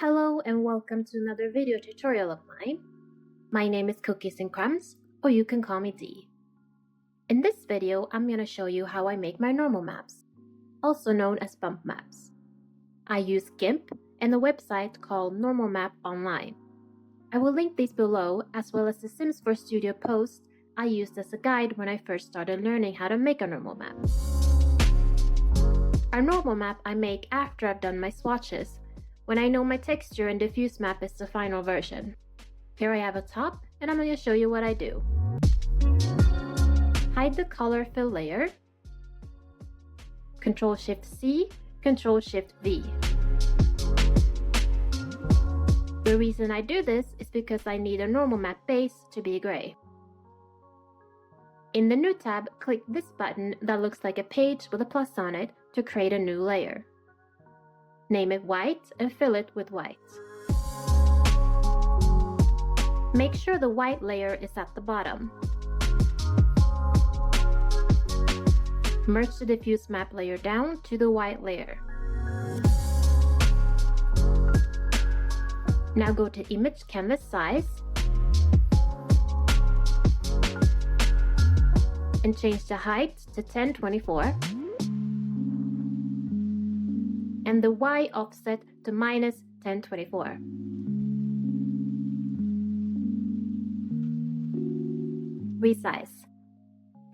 Hello and welcome to another video tutorial of mine. My name is Cookies and Crumbs, or you can call me D. In this video, I'm going to show you how I make my normal maps, also known as bump maps. I use GIMP and a website called Normal Map Online. I will link these below, as well as the Sims 4 Studio post I used as a guide when I first started learning how to make a normal map. Our normal map I make after I've done my swatches, when I know my texture and diffuse map is the final version. Here I have a top, and I'm going to show you what I do. Hide the color fill layer. Ctrl-Shift-C, Ctrl-Shift-V. The reason I do this is because I need a normal map base to be gray. In the New tab, click this button that looks like a page with a plus on it to create a new layer. Name it white and fill it with white. Make sure the white layer is at the bottom. Merge the diffuse map layer down to the white layer. Now go to Image Canvas Size and change the height to 1024 and the Y offset to minus 1024. Resize.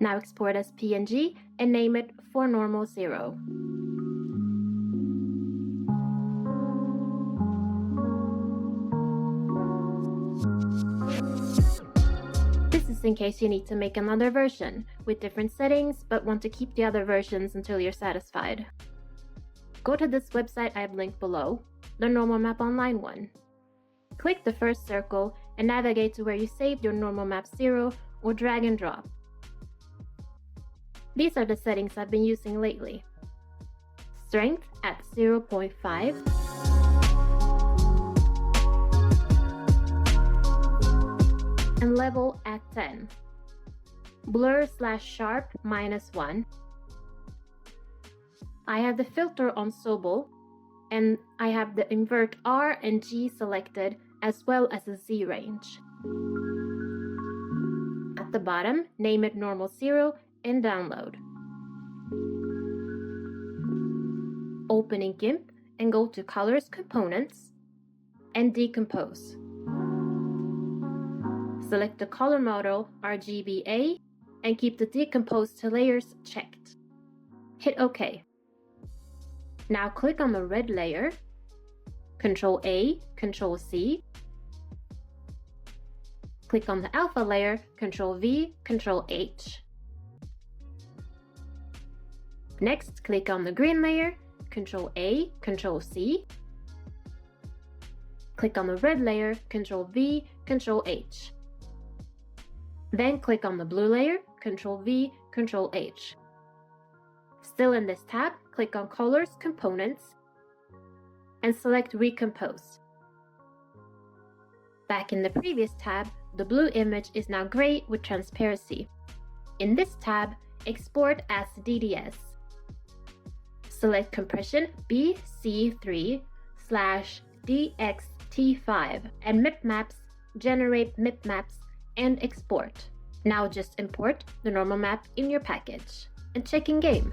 Now export as PNG and name it for normal 0. This is in case you need to make another version with different settings but want to keep the other versions until you're satisfied. Go to this website I have linked below, the Normal Map Online one. Click the first circle and navigate to where you saved your normal map 0 or drag and drop. These are the settings I've been using lately. Strength at 0.5. And level at 10. Blur/sharp -1. I have the filter on Sobel, and I have the invert R and G selected, as well as a Z range. At the bottom, name it normal 0 and download. Open in GIMP and go to Colors Components and Decompose. Select the color model RGBA and keep the Decompose to Layers checked. Hit OK. Now click on the red layer, Ctrl-A, Ctrl-C. Click on the alpha layer, Ctrl-V, Ctrl-H. Next, click on the green layer, Ctrl-A, Ctrl-C. Click on the red layer, Ctrl-V, Ctrl-H. Then click on the blue layer, Ctrl-V, Ctrl-H. Still in this tab, click on Colors Components and select Recompose. Back in the previous tab, the blue image is now gray with transparency. In this tab, export as DDS. Select compression BC3/DXT5 and MipMaps, generate MipMaps and export. Now just import the normal map in your package and check in game.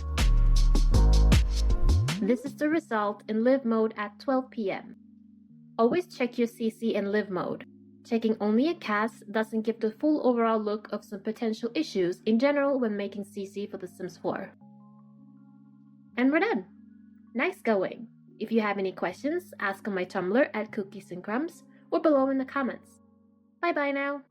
This is the result in live mode at 12 p.m. Always check your CC in live mode. Checking only a cast doesn't give the full overall look of some potential issues in general when making CC for The Sims 4. And we're done! Nice going! If you have any questions, ask on my Tumblr at Cookies and Crumbs or below in the comments. Bye bye now!